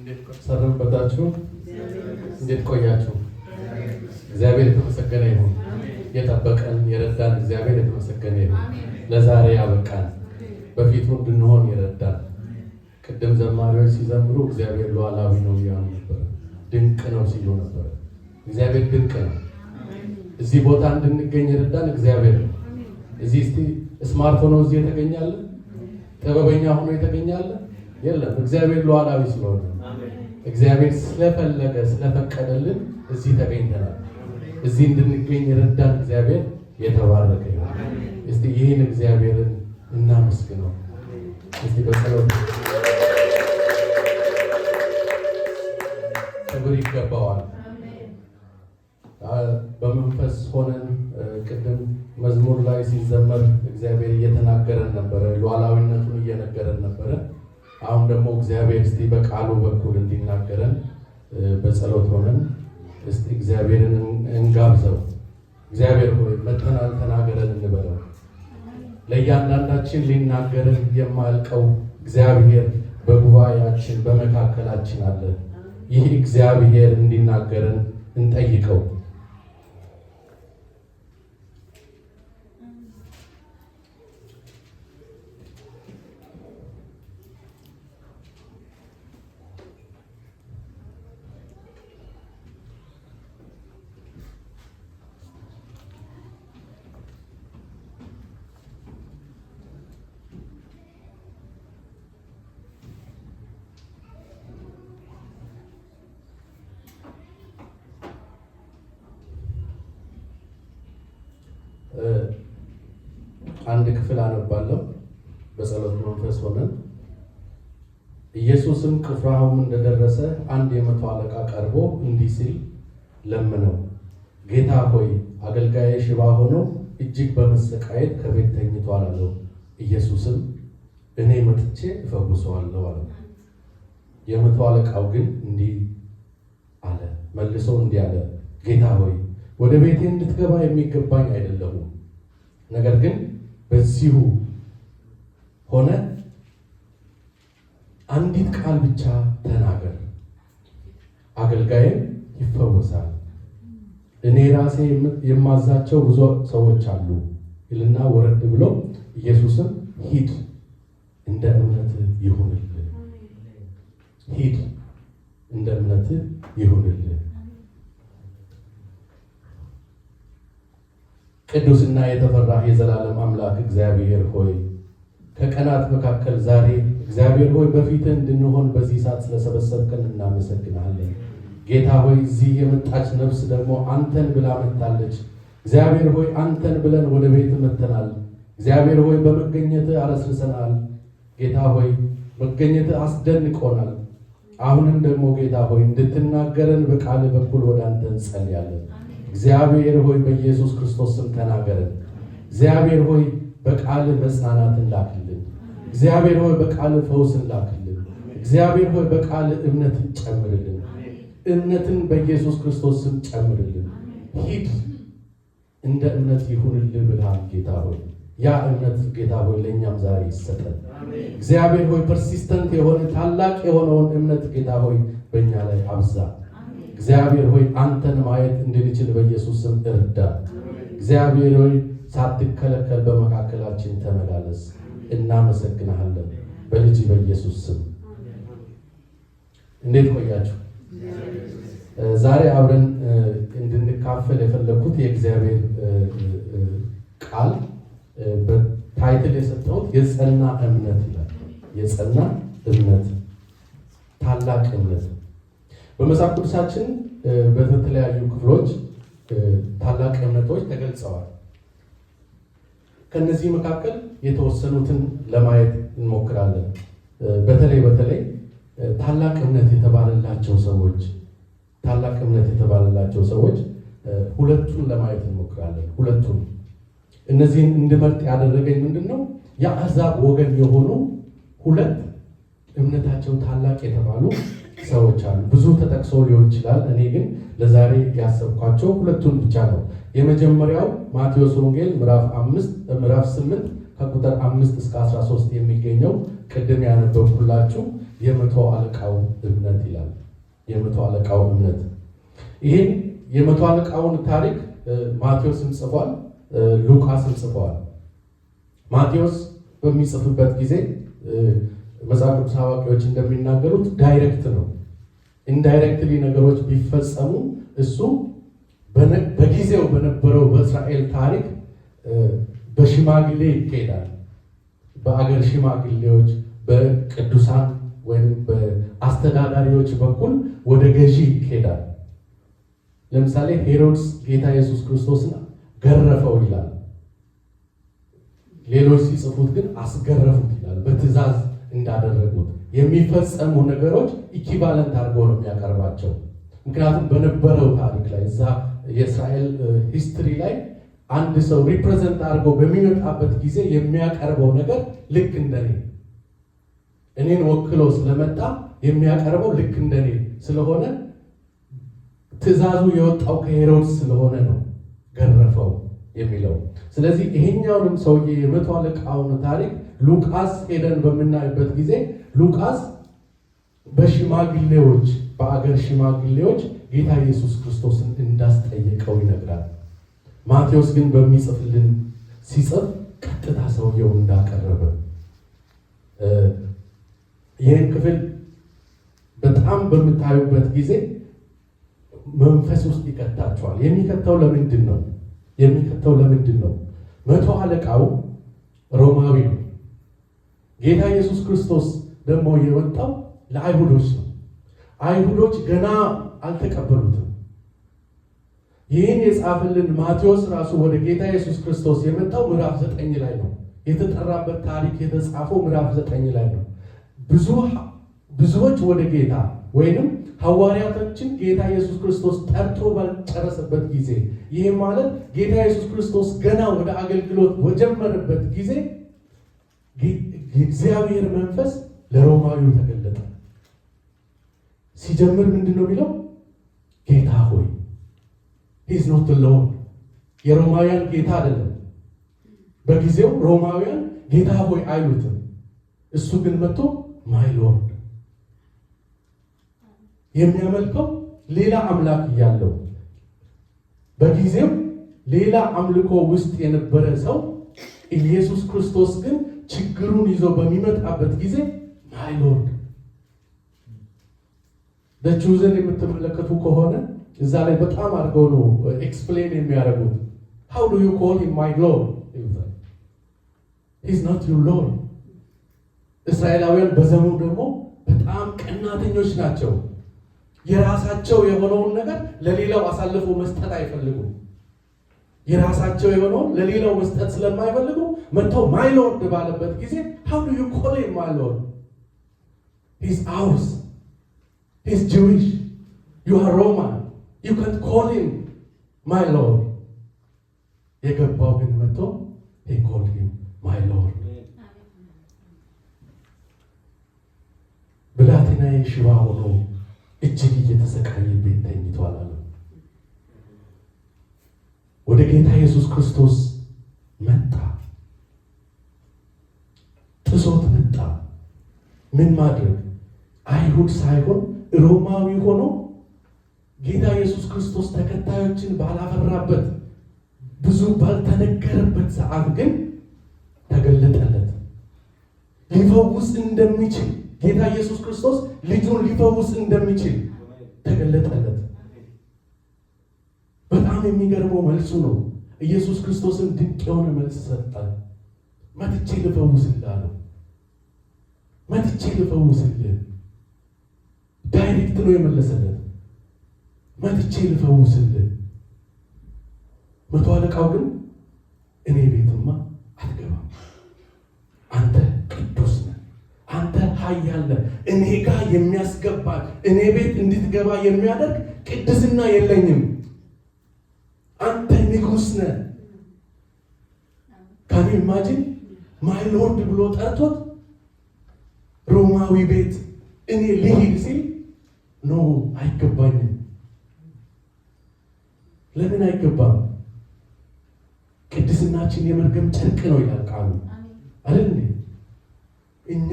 እንዴት ሰነበታችሁ? እንዴት ቆያችሁ? እግዚአብሔር የተመሰገነ ይሁን። የጠበቀን የረዳን እግዚአብሔር የተመሰገነ ይሁን። ለዛሬ ያበቃን፣ በፊቱ እንድንሆን የረዳን። ቅድም ዘማሪዎች ሲዘምሩ እግዚአብሔር ሉዓላዊ ነው እያሉ ነበር፣ ድንቅ ነው ሲሉ ነበር። እግዚአብሔር ድንቅ ነው። እዚህ ቦታ እንድንገኝ የረዳን እግዚአብሔር ነው። እዚህ እስቲ ስማርት ሆኖ እዚህ የተገኛለ፣ ጥበበኛ ሆኖ የተገኛለ የለም። እግዚአብሔር ሉዓላዊ ስለሆነ እግዚአብሔር ስለፈለገ ስለፈቀደልን እዚህ ተገኝተናል። እዚህ እንድንገኝ የረዳን እግዚአብሔር የተባረከ ይሁን። እስቲ ይህን እግዚአብሔርን እናመስግነው። እስቲ በጸሎት ክብር ይገባዋል። በመንፈስ ሆነን ቅድም መዝሙር ላይ ሲዘመር እግዚአብሔር እየተናገረን ነበረ፣ ሉዓላዊነቱን እየነገረን ነበረ። አሁን ደግሞ እግዚአብሔር እስቲ በቃሉ በኩል እንዲናገረን በጸሎት ሆነን እስቲ እግዚአብሔርን እንጋብዘው። እግዚአብሔር ሆይ መጥተናል፣ ተናገረን እንበለው። ለእያንዳንዳችን ሊናገረን የማያልቀው እግዚአብሔር በጉባኤያችን በመካከላችን አለ። ይህ እግዚአብሔር እንዲናገረን እንጠይቀው። አንድ ክፍል አነባለሁ በጸሎት መንፈስ ሆነን። ኢየሱስም ቅፍርናሆም እንደደረሰ አንድ የመቶ አለቃ ቀርቦ እንዲህ ሲል ለመነው፣ ጌታ ሆይ አገልጋዬ ሽባ ሆኖ እጅግ በመሰቃየት ከቤት ተኝቷል አለው። ኢየሱስም እኔ መጥቼ እፈውሰዋለሁ አለው። የመቶ አለቃው ግን እንዲህ አለ፣ መልሶ እንዲህ አለ፣ ጌታ ሆይ ወደ ቤቴ እንድትገባ የሚገባኝ አይደለሁም፣ ነገር ግን በዚሁ ሆነ አንዲት ቃል ብቻ ተናገር፣ አገልጋይም ይፈወሳል። እኔ ራሴ የማዛቸው ብዙ ሰዎች አሉ ይልና ወረድ ብሎ ኢየሱስም ሂድ፣ እንደ እምነትህ ይሁንልህ፣ ሂድ፣ እንደ እምነትህ ይሁንልህ። ቅዱስና የተፈራህ የዘላለም አምላክ እግዚአብሔር ሆይ ከቀናት መካከል ዛሬ እግዚአብሔር ሆይ በፊትህ እንድንሆን በዚህ ሰዓት ስለሰበሰብከን እናመሰግናለን። ጌታ ሆይ እዚህ የመጣች ነፍስ ደግሞ አንተን ብላ መጥታለች። እግዚአብሔር ሆይ አንተን ብለን ወደ ቤት መጥተናል። እግዚአብሔር ሆይ በመገኘትህ አረስርሰናል። ጌታ ሆይ መገኘትህ አስደንቆናል። አሁንም ደግሞ ጌታ ሆይ እንድትናገረን በቃል በኩል ወደ አንተ እንጸልያለን። እግዚአብሔር ሆይ በኢየሱስ ክርስቶስ ስም ተናገረን። እግዚአብሔር ሆይ በቃል መጽናናትን ላክልን። እግዚአብሔር ሆይ በቃል ፈውስን ላክልን። እግዚአብሔር ሆይ በቃል እምነትን ጨምርልን። እምነትን በኢየሱስ ክርስቶስ ስም ጨምርልን። ሂድ እንደ እምነት ይሁንልን ብለሃል ጌታ ሆይ። ያ እምነት ጌታ ሆይ ለእኛም ዛሬ ይሰጠን። እግዚአብሔር ሆይ ፐርሲስተንት የሆነ ታላቅ የሆነውን እምነት ጌታ ሆይ በእኛ ላይ አብዛ። እግዚአብሔር ሆይ አንተን ማየት እንድንችል በኢየሱስ ስም እርዳ። እግዚአብሔር ሆይ ሳትከለከል በመካከላችን ተመላለስ። እናመሰግናለን በልጅ በኢየሱስ ስም። እንዴት ቆያችሁ? ዛሬ አብረን እንድንካፈል የፈለኩት የእግዚአብሔር ቃል በታይትል የሰጠሁት የጸና እምነት ይላል። የጸና እምነት፣ ታላቅ እምነት። በመጽሐፍ ቅዱሳችን በተለያዩ ክፍሎች ታላቅ እምነቶች ተገልጸዋል። ከነዚህ መካከል የተወሰኑትን ለማየት እንሞክራለን። በተለይ ታላቅ እምነት የተባለላቸው ሰዎች ሁለቱን ለማየት እንሞክራለን። ሁለቱን እነዚህን እንድመርጥ ያደረገኝ ምንድን ነው? የአሕዛብ ወገን የሆኑ ሁለት እምነታቸው ታላቅ የተባሉ ሰዎች አሉ። ብዙ ተጠቅሶ ሊሆን ይችላል። እኔ ግን ለዛሬ ያሰብኳቸው ሁለቱን ብቻ ነው። የመጀመሪያው ማቴዎስ ወንጌል ምዕራፍ 8 ከቁጥር 5 እስከ 13 የሚገኘው ቅድም ያነበብኩላችሁ የመቶ አለቃው እምነት ይላል። የመቶ አለቃው እምነት። ይህን የመቶ አለቃውን ታሪክ ማቴዎስም ጽፏል፣ ሉቃስም ጽፏል። ማቴዎስ በሚጽፍበት ጊዜ መጽሐፍ ቅዱስ አዋቂዎች እንደሚናገሩት ዳይሬክት ነው። ኢንዳይሬክትሊ ነገሮች ቢፈጸሙ እሱ በጊዜው በነበረው በእስራኤል ታሪክ በሽማግሌ ይካሄዳል። በአገር ሽማግሌዎች፣ በቅዱሳን ወይም በአስተዳዳሪዎች በኩል ወደ ገዢ ይካሄዳል። ለምሳሌ ሄሮድስ ጌታ ኢየሱስ ክርስቶስን ገረፈው ይላል። ሌሎች ሲጽፉት ግን አስገረፉት ይላል። በትእዛዝ እንዳደረጉት የሚፈጸሙ ነገሮች ኢኪቫለንት አድርጎ ነው የሚያቀርባቸው። ምክንያቱም በነበረው ታሪክ ላይ እዛ የእስራኤል ሂስትሪ ላይ አንድ ሰው ሪፕሬዘንት አድርጎ በሚመጣበት ጊዜ የሚያቀርበው ነገር ልክ እንደኔ እኔን ወክሎ ስለመጣ የሚያቀርበው ልክ እንደኔ ስለሆነ ትእዛዙ የወጣው ከሄሮድስ ስለሆነ ነው ገረፈው የሚለው። ስለዚህ ይሄኛውንም ሰውዬ የመቶ አለቃውን ታሪክ ሉቃስ ሄደን በምናይበት ጊዜ ሉቃስ በሽማግሌዎች በአገር ሽማግሌዎች ጌታ ኢየሱስ ክርስቶስን እንዳስጠየቀው ይነግራል። ማቴዎስ ግን በሚጽፍልን ሲጽፍ ቀጥታ ሰውየው እንዳቀረበ ይህን ክፍል በጣም በምታዩበት ጊዜ መንፈስ ውስጥ ይከታቸዋል። የሚከተው ለምንድን ነው? መቶ አለቃው ሮማዊ ነው። ጌታ ኢየሱስ ክርስቶስ ደግሞ የወጣው ለአይሁዶች ነው። አይሁዶች ገና አልተቀበሉትም። ይህን የጻፈልን ማቴዎስ ራሱ ወደ ጌታ ኢየሱስ ክርስቶስ የመጣው ምዕራፍ 9 ላይ ነው። የተጠራበት ታሪክ የተጻፈው ምዕራፍ 9 ላይ ነው። ብዙዎች ወደ ጌታ ወይንም ሐዋርያቶችን ጌታ ኢየሱስ ክርስቶስ ጠርቶ ባልጨረሰበት ጊዜ፣ ይህ ማለት ጌታ ኢየሱስ ክርስቶስ ገና ወደ አገልግሎት በጀመረበት ጊዜ የእግዚአብሔር መንፈስ ለሮማዊው ተገለጠ። ሲጀምር ምንድን ነው የሚለው? ጌታ ሆይ ሂዝ ኖት ሎርድ፣ የሮማውያን ጌታ አይደለም። በጊዜው ሮማውያን ጌታ ሆይ አይሉትም። እሱ ግን መጥቶ ማይ ሎርድ፣ የሚያመልከው ሌላ አምላክ እያለው በጊዜው ሌላ አምልኮ ውስጥ የነበረ ሰው ኢየሱስ ክርስቶስ ግን ችግሩን ይዞ በሚመጣበት ጊዜ ማይ ሎርድ። በቹዝን የምትመለከቱ ከሆነ እዛ ላይ በጣም አድርገው ነው ኤክስፕሌን የሚያደርጉት። how do you call him my lord? he's not your lord። እስራኤላውያን በዘመኑ ደግሞ በጣም ቀናተኞች ናቸው። የራሳቸው የሆነውን ነገር ለሌላው አሳልፎ መስጠት አይፈልጉም። የራሳቸው የሆነውን ለሌላው መስጠት ስለማይፈልጉ መጥተው ማይ ሎርድ ባለበት ጊዜ how do you call him my lord? he's ours, he's Jewish, you are Roman, you can't call him my lord። የገባው ግን መጥቶ he called him my lord። ብላቴናዬ ሽባ ሆኖ እጅግ እየተሰቃየ ቤት ተኝቷል አለ። ወደ ጌታ ኢየሱስ ክርስቶስ መጣ፣ ጥሶት መጣ። ምን ማድረግ? አይሁድ ሳይሆን ሮማዊ ሆኖ ጌታ ኢየሱስ ክርስቶስ ተከታዮችን ባላፈራበት ብዙ ባልተነገረበት ሰዓት ግን ተገለጠለት። ሊፈውስ እንደሚችል ጌታ ኢየሱስ ክርስቶስ ልጁን ሊፈውስ እንደሚችል ተገለጠለት። በጣም የሚገርመው መልሱ ነው። ኢየሱስ ክርስቶስን ድንቅ የሆነ መልስ ሰጠ። መጥቼ ልፈውስልህ አለው። መጥቼ ልፈውስልህ። ዳይሬክት ነው የመለሰለት። መጥቼ ልፈውስልህ። መቶ አለቃው ግን እኔ ቤትማ አትገባም፣ አንተ ቅዱስ ነህ፣ አንተ ኃያል ነህ፣ እኔ ጋር የሚያስገባል እኔ ቤት እንድትገባ የሚያደርግ ቅድስና የለኝም፣ አንተ ንጉሥ ነህ። ካን ዩ ኢማጂን ማይ ሎርድ ብሎ ጠርቶት ሮማዊ ቤት እኔ ልሂድ ሲል ኖ አይገባኝም። ለምን አይገባም? ቅድስናችን የመርገም ጨርቅ ነው ይላል ቃሉ። እኛ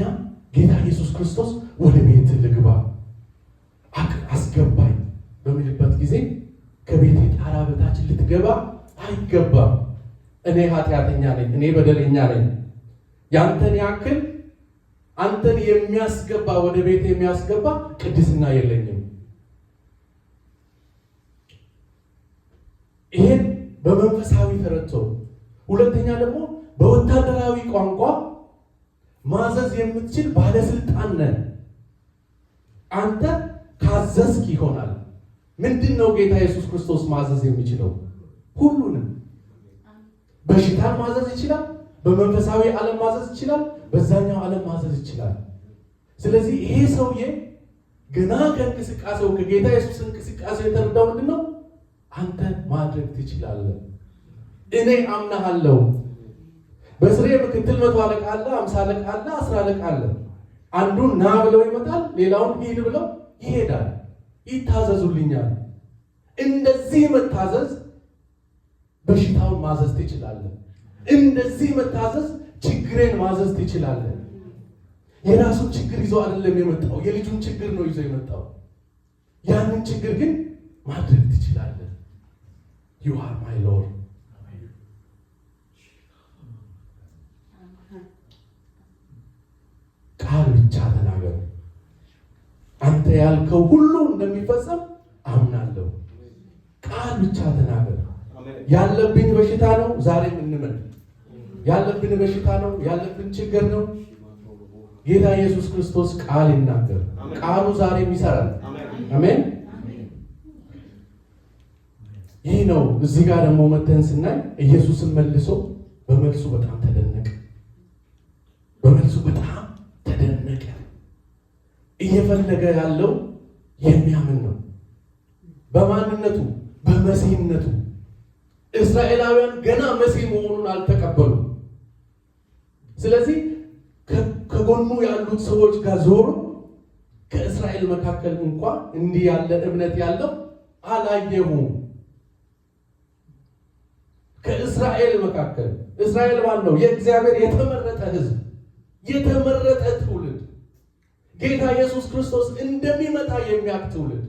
ጌታ ኢየሱስ ክርስቶስ ወደ ቤት ልግባ አስገባኝ በሚልበት ጊዜ ከቤቴ ጣራ በታች ልትገባ አይገባም። እኔ ኃጢአተኛ ነኝ፣ እኔ በደለኛ ነኝ። ያንተን ያክል አንተን የሚያስገባ ወደ ቤት የሚያስገባ ቅድስና የለኝም። ይሄን በመንፈሳዊ ተረድቶ፣ ሁለተኛ ደግሞ በወታደራዊ ቋንቋ ማዘዝ የምትችል ባለስልጣን ነህ። አንተ ካዘዝክ ይሆናል። ምንድን ነው ጌታ ኢየሱስ ክርስቶስ ማዘዝ የሚችለው? ሁሉንም። በሽታን ማዘዝ ይችላል። በመንፈሳዊ ዓለም ማዘዝ ይችላል። በዛኛው ዓለም ማዘዝ ይችላል። ስለዚህ ይሄ ሰውዬ ገና ከእንቅስቃሴው ከጌታ ኢየሱስ እንቅስቃሴ የተረዳው ምንድን ነው? አንተ ማድረግ ትችላለህ፣ እኔ አምናሃለሁ። በስሬ ምክትል 100 አለቃ አለ፣ 50 አለቃ አለ፣ 10 አለቃ አለ። አንዱን ና ብለው ይመጣል፣ ሌላውን ሂድ ብለው ይሄዳል። ይታዘዙልኛል። እንደዚህ መታዘዝ በሽታውን ማዘዝ ትችላለህ። እንደዚህ መታዘዝ ችግሬን ማዘዝ ትችላለህ። የራሱን ችግር ይዞ አይደለም የመጣው፣ የልጁን ችግር ነው ይዞ የመጣው። ያንን ችግር ግን ማድረግ ትችላለህ። You are my Lord። ቃል ብቻ ተናገር። አንተ ያልከው ሁሉ እንደሚፈጸም አምናለሁ። ቃል ብቻ ተናገር። ያለብኝ በሽታ ነው ዛሬም እንመን። ያለብን በሽታ ነው፣ ያለብን ችግር ነው። ጌታ ኢየሱስ ክርስቶስ ቃል ይናገር። ቃሉ ዛሬም ይሰራል። አሜን። ይህ ነው። እዚህ ጋር ደግሞ መተን ስናይ ኢየሱስን መልሶ በመልሱ በጣም ተደነቀ። በመልሱ በጣም ተደነቀ። እየፈለገ ያለው የሚያምን ነው። በማንነቱ በመሲህነቱ። እስራኤላውያን ገና መሲህ መሆኑን አልተቀበሉም። ስለዚህ ከጎኑ ያሉት ሰዎች ጋር ዞሮ ከእስራኤል መካከል እንኳን እንዲህ ያለ እምነት ያለው አላየሁም። ከእስራኤል መካከል እስራኤል ማን ነው? የእግዚአብሔር የተመረጠ ሕዝብ፣ የተመረጠ ትውልድ፣ ጌታ ኢየሱስ ክርስቶስ እንደሚመጣ የሚያውቅ ትውልድ፣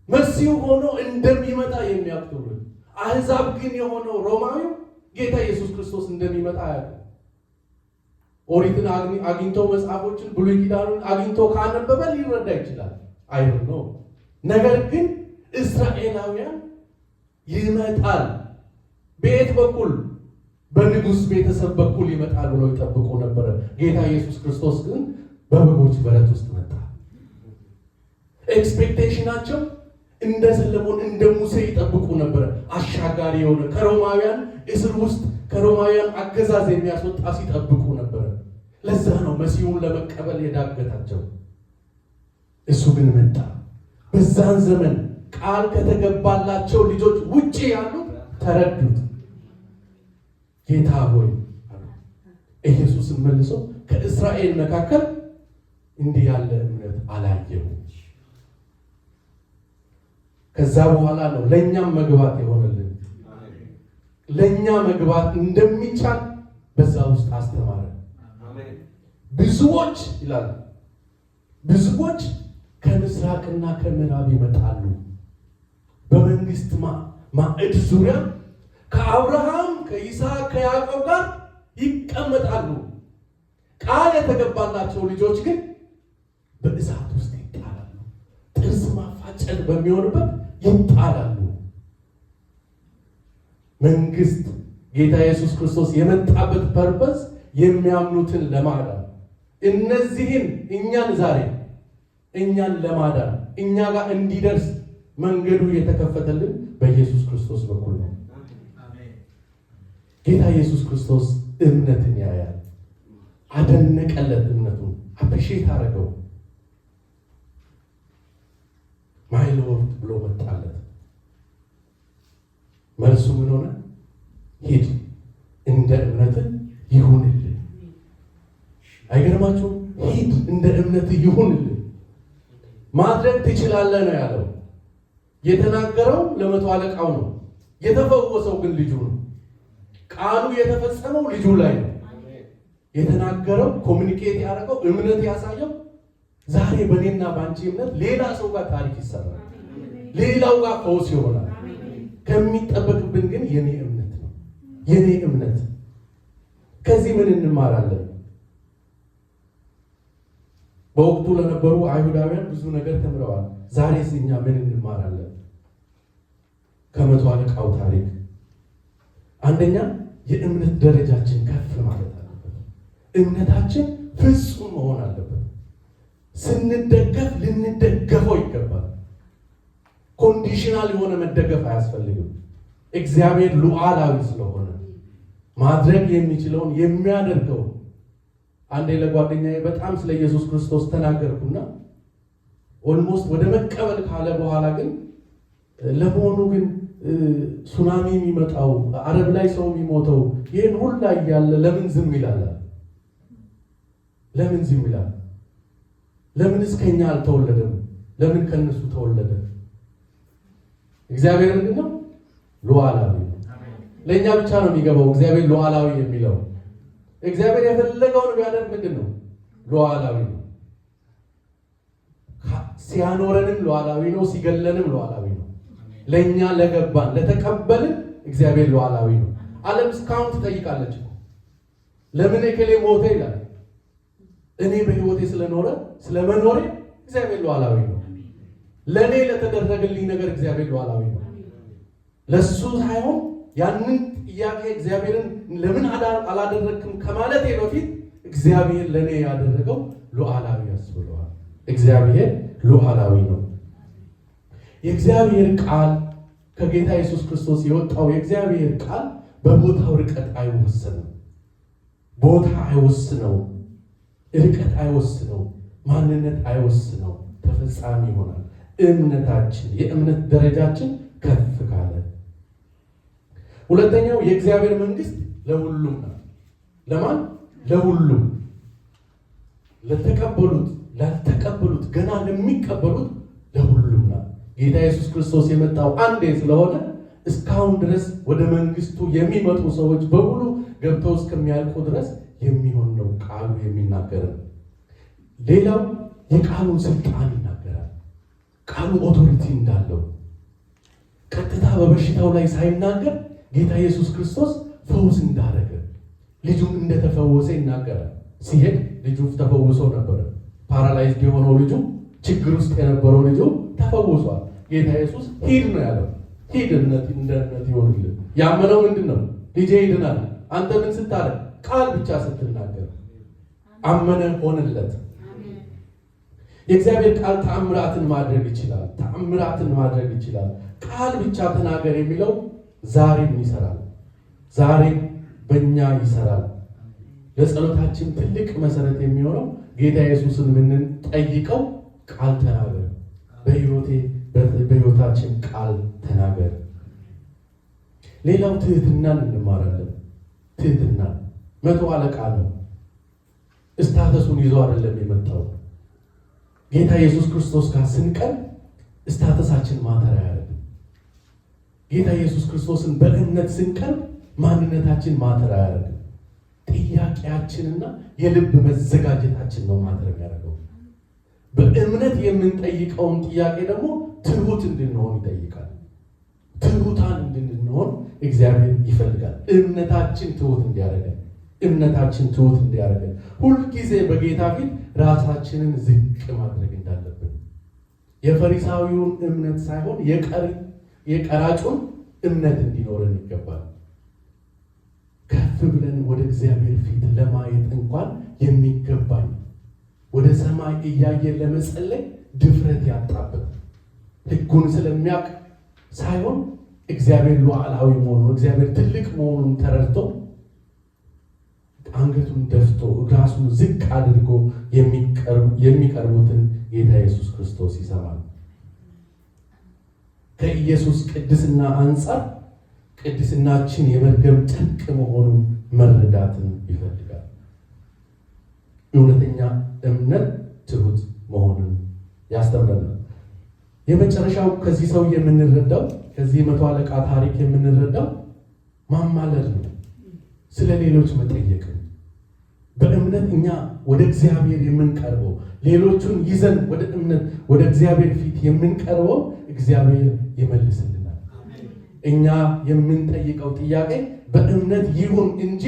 መሲሁ ሆኖ እንደሚመጣ የሚያውቅ ትውልድ። አሕዛብ ግን የሆነው ሮማዊው ጌታ ኢየሱስ ክርስቶስ እንደሚመጣ ያውቅ። ኦሪትን አግኝቶ መጽሐፎችን ብሉይ ኪዳኑን አግኝቶ ካነበበ ሊረዳ ይችላል። አይሁን ነው። ነገር ግን እስራኤላውያን ይመጣል፣ በየት በኩል? በንጉሥ ቤተሰብ በኩል ይመጣል ብለው ይጠብቁ ነበረ። ጌታ ኢየሱስ ክርስቶስ ግን በበጎች በረት ውስጥ መጣ። ኤክስፔክቴሽናቸው እንደ ሰለሞን እንደ ሙሴ ይጠብቁ ነበረ። አሻጋሪ የሆነ ከሮማውያን እስር ውስጥ ከሮማውያን አገዛዝ የሚያስወጣ ሲጠብቁ ነበረ። ለዛ ነው መሲሁን ለመቀበል የዳገታቸው። እሱ ግን መጣ። በዛን ዘመን ቃል ከተገባላቸው ልጆች ውጪ ያሉት ተረዱት። ጌታ ሆይ ኢየሱስን መልሶ ከእስራኤል መካከል እንዲህ ያለ እምነት አላየሁም። ከዛ በኋላ ነው ለእኛም መግባት የሆነልን። ለእኛ መግባት እንደሚቻል በዛ ውስጥ አስተማረ። ብዙዎች ይላል፣ ብዙዎች ከምስራቅና ከምዕራብ ይመጣሉ፣ በመንግስት ማዕድ ዙሪያ ከአብርሃም ከይስሐቅ ከያዕቆብ ጋር ይቀመጣሉ። ቃል የተገባላቸው ልጆች ግን በእሳት ውስጥ ይጣላሉ። ጥርስ ማፋጨት በሚሆንበት ይጣላሉ። መንግስት ጌታ ኢየሱስ ክርስቶስ የመጣበት ፐርፐስ የሚያምኑትን ለማዳን፣ እነዚህን እኛን ዛሬ እኛን ለማዳን እኛ ጋር እንዲደርስ መንገዱ የተከፈተልን በኢየሱስ ክርስቶስ በኩል ነው። ጌታ ኢየሱስ ክርስቶስ እምነትን ያያል። አደነቀለት፣ እምነቱን አፕሪሼት አደረገው። ማይ ሎርድ ብሎ መጣለት። መልሱ ምን ሆነ? ሂድ እንደ እምነትህ ይሁንልህ። አይገርማችሁም? ሂድ እንደ እምነትህ ይሁንልህ። ማድረግ ትችላለህ ነው ያለው። የተናገረው ለመቶ አለቃው ነው። የተፈወሰው ግን ልጁ ነው። ቃሉ የተፈጸመው ልጁ ላይ ነው። የተናገረው ኮሚኒኬት ያደረገው እምነት ያሳየው ዛሬ በእኔና በአንቺ እምነት ሌላ ሰው ጋር ታሪክ ይሰራል፣ ሌላው ጋር ፈውስ ይሆናል። ከሚጠበቅብን ግን የኔ እምነት ነው። የኔ እምነት ከዚህ ምን እንማራለን? በወቅቱ ለነበሩ አይሁዳውያን ብዙ ነገር ተምረዋል። ዛሬስ እኛ ምን እንማራለን? ከመቶ አለቃው ታሪክ አንደኛ የእምነት ደረጃችን ከፍ ማለት አለበት። እምነታችን ፍጹም መሆን አለበት። ስንደገፍ ልንደገፈው ይገባል። ኮንዲሽናል የሆነ መደገፍ አያስፈልግም። እግዚአብሔር ሉዓላዊ ስለሆነ ማድረግ የሚችለውን የሚያደርገው። አንዴ ለጓደኛዬ በጣም ስለ ኢየሱስ ክርስቶስ ተናገርኩና ኦልሞስት ወደ መቀበል ካለ በኋላ ግን ለመሆኑ ግን ሱናሚ የሚመጣው አረብ ላይ ሰው የሚሞተው ይህን ሁላ እያለ ለምን ዝም ይላል? ለምን ዝም ይላል? ለምን እስከኛ አልተወለደም? ለምን ከነሱ ተወለደ? እግዚአብሔር ምንድን ነው? ሉዓላዊ ነው። ለእኛ ብቻ ነው የሚገባው እግዚአብሔር ሉዓላዊ የሚለው። እግዚአብሔር የፈለገውን ቢያደርግ ምንድን ነው? ሉዓላዊ ነው። ሲያኖረንም ሉዓላዊ ነው፣ ሲገለንም ሉዓላዊ ነው። ለእኛ ለገባን ለተቀበልን እግዚአብሔር ሉዓላዊ ነው። ዓለም እስካሁን ትጠይቃለች፣ ለምን እከሌ ሞተ ይላል። እኔ በሕይወቴ ስለኖረ ስለመኖሬ እግዚአብሔር ሉዓላዊ ነው። ለእኔ ለተደረገልኝ ነገር እግዚአብሔር ሉዓላዊ ነው። ለሱ ሳይሆን ያንን ጥያቄ እግዚአብሔርን ለምን አላደረግክም ከማለቴ በፊት እግዚአብሔር ለእኔ ያደረገው ሉዓላዊ ያስብለዋል። እግዚአብሔር ሉዓላዊ ነው። የእግዚአብሔር ቃል ከጌታ ኢየሱስ ክርስቶስ የወጣው የእግዚአብሔር ቃል በቦታው ርቀት አይወስንም። ቦታ አይወስነው፣ ርቀት አይወስነው፣ ማንነት አይወስነው፣ ተፈጻሚ ይሆናል። እምነታችን የእምነት ደረጃችን ከፍ ካለ። ሁለተኛው የእግዚአብሔር መንግስት ለሁሉም ነው። ለማን? ለሁሉም። ለተቀበሉት፣ ላልተቀበሉት፣ ገና ለሚቀበሉት ለሁሉም ነው። ጌታ ኢየሱስ ክርስቶስ የመጣው አንዴ ስለሆነ እስካሁን ድረስ ወደ መንግስቱ የሚመጡ ሰዎች በሙሉ ገብተው እስከሚያልቁ ድረስ የሚሆን ነው ቃሉ የሚናገረው። ሌላው የቃሉን ስልጣን ይናገራል። ቃሉ ኦቶሪቲ እንዳለው ቀጥታ በበሽታው ላይ ሳይናገር ጌታ ኢየሱስ ክርስቶስ ፈውስ እንዳደረገ ልጁም እንደተፈወሰ ይናገራል። ሲሄድ ልጁ ተፈውሶ ነበረ። ፓራላይዝድ የሆነው ልጁ፣ ችግር ውስጥ የነበረው ልጁ ተፈውሷል። ጌታ ኢየሱስ ሂድ ነው ያለው። ሂድ እንደ እምነት ይሆንልህ። ያመነው ምንድን ነው? ልጄ ይድናል። አንተ ምን ስታደርግ? ቃል ብቻ ስትናገር አመነ፣ ሆነለት። የእግዚአብሔር ቃል ተአምራትን ማድረግ ይችላል። ተአምራትን ማድረግ ይችላል። ቃል ብቻ ተናገር የሚለው ዛሬም ይሰራል። ዛሬም በእኛ ይሰራል። ለጸሎታችን ትልቅ መሰረት የሚሆነው ጌታ ኢየሱስን የምንጠይቀው ቃል ተናገር፣ በሕይወታችን ቃል ተናገር። ሌላው ትህትናን እንማራለን። ትህትና መቶ አለቃ ነው። እስታተሱን ይዞ አይደለም የመጣው። ጌታ ኢየሱስ ክርስቶስ ጋር ስንቀር እስታተሳችን ማተር አያደርግም። ጌታ ኢየሱስ ክርስቶስን በእምነት ስንቀር ማንነታችን ማተር አያደርግም። ጥያቄያችንና የልብ መዘጋጀታችን ነው ማተር የሚያደርገው። በእምነት የምንጠይቀውን ጥያቄ ደግሞ ትሁት እንድንሆን ይጠይቃል። ትሁታን እንድንሆን እግዚአብሔር ይፈልጋል። እምነታችን ትሁት እንዲያደርገን ሁልጊዜ በጌታ ፊት ራሳችንን ዝቅ ማድረግ እንዳለብን፣ የፈሪሳዊውን እምነት ሳይሆን የቀራጩን እምነት እንዲኖረን ይገባል። ከፍ ብለን ወደ እግዚአብሔር ፊት ለማየት እንኳን የሚገባኝ ወደ ሰማይ እያየን ለመጸለይ ድፍረት ያጣበት ሕጉን ስለሚያውቅ ሳይሆን እግዚአብሔር ሉዓላዊ መሆኑን እግዚአብሔር ትልቅ መሆኑን ተረድቶ አንገቱን ደፍቶ ራሱን ዝቅ አድርጎ የሚቀርቡትን ጌታ ኢየሱስ ክርስቶስ ይሰማል። ከኢየሱስ ቅድስና አንጻር ቅድስናችን የመርገም ጨርቅ መሆኑን መረዳትን ይፈልጋል። እውነተኛ እምነት ትሁት መሆኑን ያስተምረናል። የመጨረሻው ከዚህ ሰው የምንረዳው ከዚህ መቶ አለቃ ታሪክ የምንረዳው ማማለድ ነው። ስለ ሌሎች መጠየቅ፣ በእምነት እኛ ወደ እግዚአብሔር የምንቀርበው ሌሎቹን ይዘን ወደ እምነት ወደ እግዚአብሔር ፊት የምንቀርበው እግዚአብሔር ይመልስልናል። እኛ የምንጠይቀው ጥያቄ በእምነት ይሁን እንጂ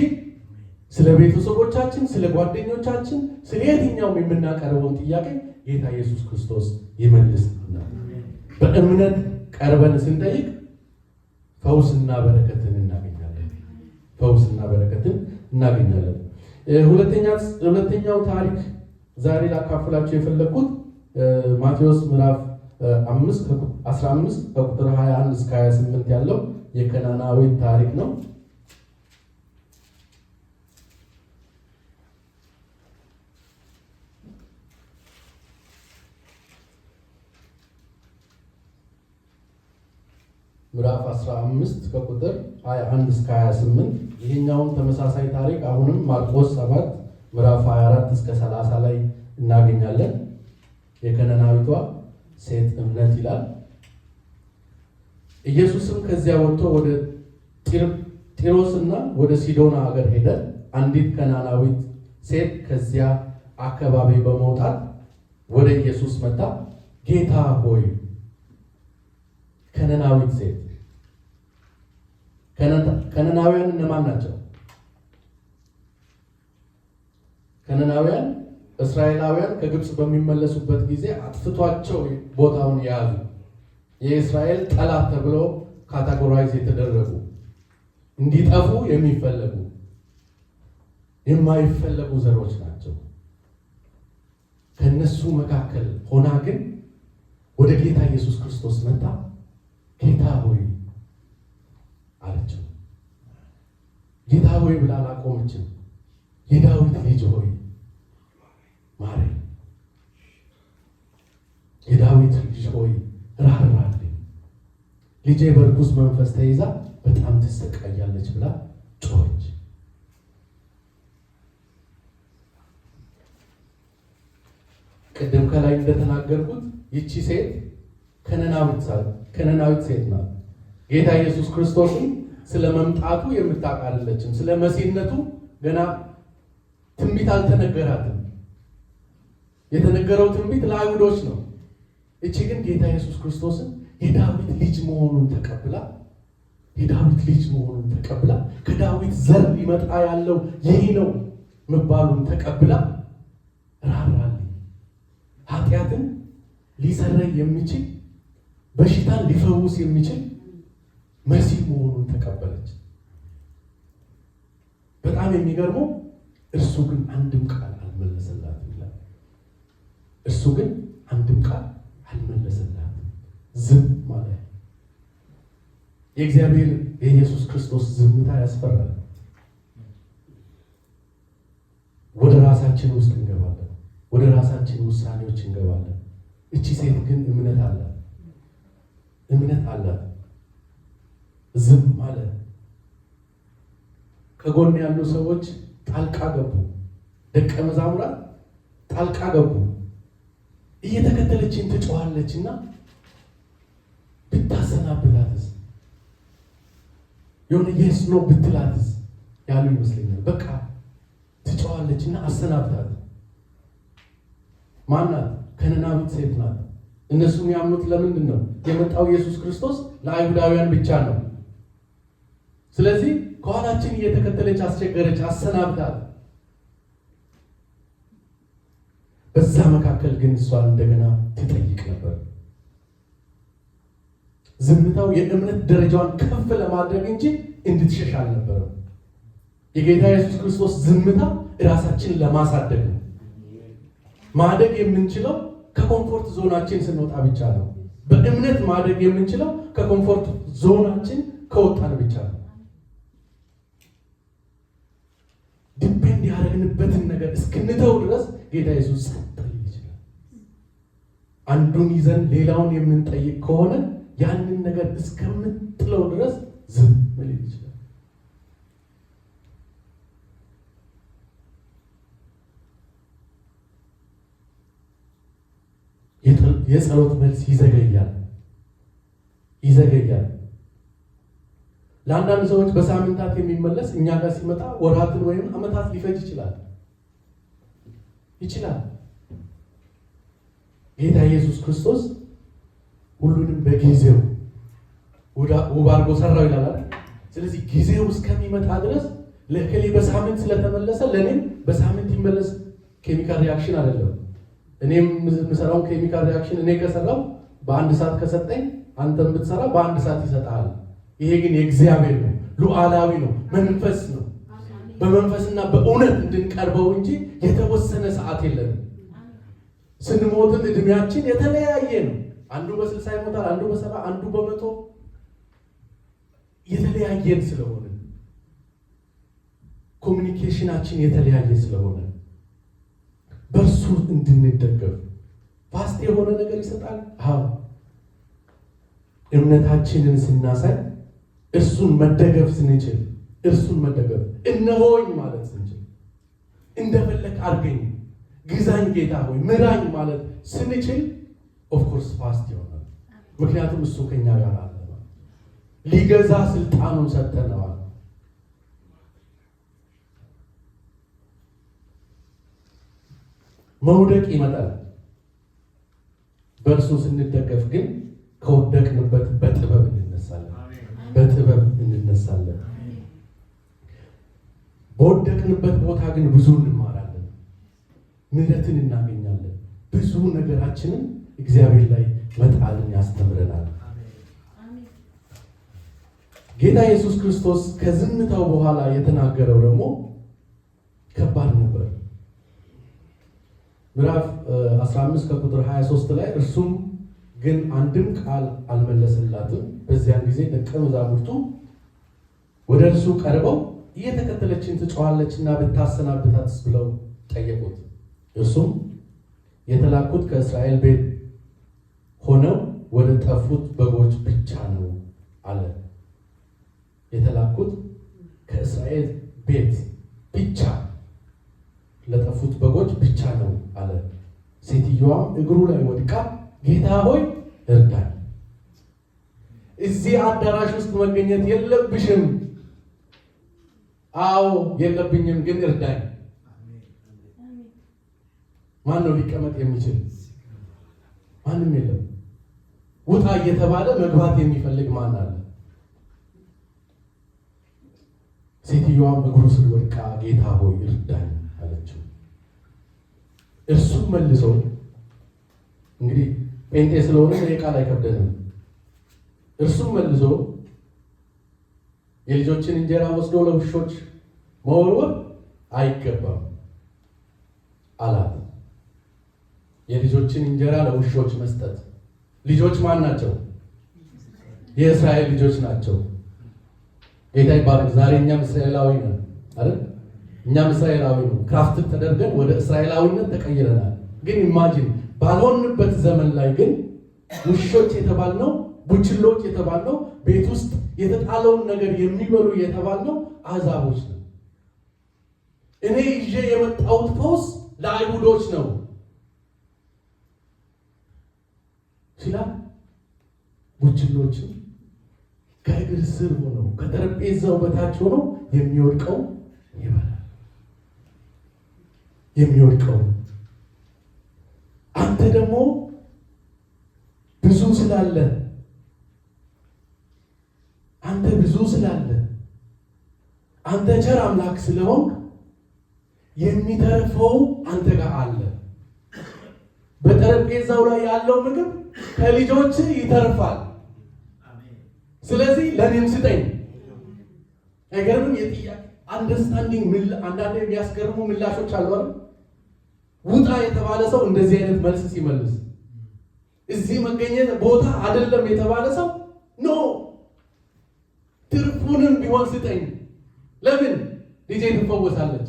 ስለ ቤተሰቦቻችን፣ ስለ ጓደኞቻችን፣ ስለ የትኛውም የምናቀርበውን ጥያቄ ጌታ ኢየሱስ ክርስቶስ ይመልስልናል። በእምነት ቀርበን ስንጠይቅ ፈውስና በረከትን እናገኛለን። ፈውስና በረከትን እናገኛለን። ሁለተኛው ታሪክ ዛሬ ላካፍላችሁ የፈለግኩት ማቴዎስ ምዕራፍ 15 ከቁጥር 21 እስከ 28 ያለው የከናናዊት ታሪክ ነው። ምዕራፍ 15 ከቁጥር 21 እስከ 28 ይህኛውን ተመሳሳይ ታሪክ አሁንም ማርቆስ 7 ምዕራፍ 24 እስከ 30 ላይ እናገኛለን። የከነናዊቷ ሴት እምነት ይላል። ኢየሱስም ከዚያ ወጥቶ ወደ ጢሮስና ወደ ሲዶና ሀገር ሄደ። አንዲት ከናናዊት ሴት ከዚያ አካባቢ በመውጣት ወደ ኢየሱስ መጣ። ጌታ ሆይ፣ ከነናዊት ሴት ከነናውያን እነማን ናቸው? ከነናውያን እስራኤላውያን ከግብፅ በሚመለሱበት ጊዜ አጥፍቷቸው ቦታውን የያዙ የእስራኤል ጠላት ተብለው ካታጎራይዝ የተደረጉ እንዲጠፉ የሚፈለጉ የማይፈለጉ ዘሮች ናቸው። ከነሱ መካከል ሆና ግን ወደ ጌታ ኢየሱስ ክርስቶስ መጣ። ጌታ ሆይ አለችው። ጌታ ሆይ ብላ አላቆመችም። የዳዊት ልጅ ሆይ ማረኝ፣ የዳዊት ልጅ ሆይ ራራልኝ፣ ልጄ በርኩስ መንፈስ ተይዛ በጣም ትሰቃያለች ብላ ጮኸች። ቅድም ከላይ እንደተናገርኩት ይቺ ሴት ከነናዊት ሴት ናት። ጌታ ኢየሱስ ክርስቶስን ስለ መምጣቱ የምታውቅ አይደለችም። ስለ መሲህነቱ ገና ትንቢት አልተነገራትም። የተነገረው ትንቢት ለአይሁዶች ነው። እቺ ግን ጌታ ኢየሱስ ክርስቶስን የዳዊት ልጅ መሆኑን ተቀብላ ከዳዊት ዘር ሊመጣ ያለው ይህ ነው መባሉን ተቀብላ ራራልኝ፣ ኃጢአትን ሊሰረይ የሚችል በሽታን ሊፈውስ የሚችል መሲህ መሆኑን ተቀበለች። በጣም የሚገርመው እርሱ ግን አንድም ቃል አልመለሰላትም ይላል። እርሱ ግን አንድም ቃል አልመለሰላትም፣ ዝም ማለት። የእግዚአብሔር የኢየሱስ ክርስቶስ ዝምታ ያስፈራል። ወደ ራሳችን ውስጥ እንገባለን፣ ወደ ራሳችን ውሳኔዎች እንገባለን። እቺ ሴት ግን እምነት አላት። ዝም አለ። ከጎን ያሉ ሰዎች ጣልቃ ገቡ። ደቀ መዛሙራት ጣልቃ ገቡ። እየተከተለችን ትጮኻለችና ብታሰናብታትስ፣ የሆነ የስ ነው ብትላትስ ያሉ ይመስለኛል። በቃ ትጮኻለችና አሰናብታት። ማናት? ከነናዊት ሴት ናት። እነሱ የሚያምኑት ለምንድን ነው? የመጣው ኢየሱስ ክርስቶስ ለአይሁዳውያን ብቻ ነው። ስለዚህ ከኋላችን እየተከተለች አስቸገረች፣ አሰናብታት። በዛ መካከል ግን እሷን እንደገና ትጠይቅ ነበር። ዝምታው የእምነት ደረጃዋን ከፍ ለማድረግ እንጂ እንድትሸሽ አልነበረም። የጌታ ኢየሱስ ክርስቶስ ዝምታ ራሳችንን ለማሳደግ ነው። ማደግ የምንችለው ከኮምፎርት ዞናችን ስንወጣ ብቻ ነው። በእምነት ማደግ የምንችለው ከኮምፎርት ዞናችን ከወጣን ብቻ ነው። ዲፔንድ ያደረግንበትን ነገር እስክንተው ድረስ ጌታ ኢየሱስ ጸጥ ይችላል። አንዱን ይዘን ሌላውን የምንጠይቅ ከሆነ ያንን ነገር እስከምትለው ድረስ ዝም ሊል ይችላል። የጸሎት መልስ ይዘገያል። ለአንዳንድ ሰዎች በሳምንታት የሚመለስ እኛ ጋር ሲመጣ ወራትን ወይም ዓመታት ሊፈጅ ይችላል። ይችላል። ጌታ ኢየሱስ ክርስቶስ ሁሉንም በጊዜው ውብ አድርጎ ሰራው ይላል። ስለዚህ ጊዜው እስከሚመጣ ድረስ ለእከሌ በሳምንት ስለተመለሰ ለእኔም በሳምንት ይመለስ ኬሚካል ሪያክሽን አይደለም። እኔም የምሰራውን ኬሚካል ሪያክሽን እኔ ከሰራው በአንድ ሰዓት ከሰጠኝ አንተም ብትሰራ በአንድ ሰዓት ይሰጣል። ይሄ ግን የእግዚአብሔር ነው፣ ሉዓላዊ ነው፣ መንፈስ ነው። በመንፈስና በእውነት እንድንቀርበው እንጂ የተወሰነ ሰዓት የለንም። ስንሞትም እድሜያችን የተለያየ ነው። አንዱ በ60 ይሞታል፣ አንዱ በ70፣ አንዱ በ100 የተለያየን ስለሆነ ኮሚኒኬሽናችን የተለያየ ስለሆነ በእርሱ እንድንደገፍ ፋስት የሆነ ነገር ይሰጣል። አዎ እምነታችንን ስናሳይ እርሱን መደገፍ ስንችል እርሱን መደገፍ እነሆኝ ማለት ስንችል እንደፈለክ አድርገኝ ግዛኝ ጌታ ሆይ ምራኝ ማለት ስንችል ኦፍኮርስ ፋስት ይሆናል። ምክንያቱም እሱ ከኛ ጋር አለ። ሊገዛ ስልጣኑን ሰጥተነዋል። መውደቅ ይመጣል። በእርሱ ስንደገፍ ግን ከወደቅንበት በጥበብ እንነሳለን። በጥበብ እንነሳለን። በወደቅንበት ቦታ ግን ብዙ እንማራለን፣ ምሕረትን እናገኛለን። ብዙ ነገራችንን እግዚአብሔር ላይ መጣልን ያስተምረናል። ጌታ ኢየሱስ ክርስቶስ ከዝምታው በኋላ የተናገረው ደግሞ ከባድ ነበር። ምዕራፍ 15 ከቁጥር 23 ላይ እርሱም ግን አንድም ቃል አልመለሰላትም። በዚያን ጊዜ ደቀ መዛሙርቱ ወደ እርሱ ቀርበው እየተከተለችን ትጮኻለችና ብታሰናብታትስ ብለው ጠየቁት። እርሱም የተላኩት ከእስራኤል ቤት ሆነው ወደ ጠፉት በጎች ብቻ ነው አለ። የተላኩት ከእስራኤል ቤት ብቻ ለጠፉት በጎች ብቻ ነው አለ። ሴትዮዋም እግሩ ላይ ወድቃ ጌታ ሆይ እርዳኝ፣ እዚህ አዳራሽ ውስጥ መገኘት የለብሽም። አዎ የለብኝም፣ ግን እርዳኝ። ማን ነው ሊቀመጥ የሚችል? ማንም የለም። ውጣ እየተባለ መግባት የሚፈልግ ማን አለ? ሴትዮዋም እግሩ ስር ወድቃ ጌታ ሆይ እርዳኝ አለችው። እርሱም መልሶ እንግዲህ ጴንጤ ስለሆነ ይሄ ቃል አይከብደንም። እርሱም መልሶ የልጆችን እንጀራ ወስዶ ለውሾች መወርወር አይገባም አላት። የልጆችን እንጀራ ለውሾች መስጠት። ልጆች ማን ናቸው? የእስራኤል ልጆች ናቸው። ጌታ ይባረክ። ዛሬ እኛም እስራኤላዊ ነን አይደል? እኛም እስራኤላዊ ነው። ክራፍት ተደርገን ወደ እስራኤላዊነት ተቀይረናል። ግን ኢማጂን ባልሆንበት ዘመን ላይ ግን ውሾች የተባልነው፣ ቡችሎች የተባልነው፣ ቤት ውስጥ የተጣለውን ነገር የሚበሉ የተባልነው አሕዛቦች ነው። እኔ ይዤ የመጣሁት ፈውስ ለአይሁዶች ነው ሲላል ቡችሎችን ከእግር ስር ሆነው ከጠረጴዛው በታች ሆነው የሚወድቀው ይበላል። የሚወድቀው አንተ ደግሞ ብዙ ስላለ አንተ ቸር አምላክ ስለሆንክ የሚተርፈው አንተ ጋር አለ። በጠረጴዛው ላይ ያለው ምግብ ከልጆች ይተርፋል። ስለዚህ ለኔም ስጠኝ። አይገርምም? የጥያቄ አንደርስታንዲንግ አንዳንድ የሚያስገርሙ ምላሾች አሉ አይደል? ውጣ የተባለ ሰው እንደዚህ አይነት መልስ ሲመልስ፣ እዚህ መገኘት ቦታ አይደለም የተባለ ሰው ኖ ትርፉንም ቢሆን ስጠኝ። ለምን? ልጄ ትፈወሳለች።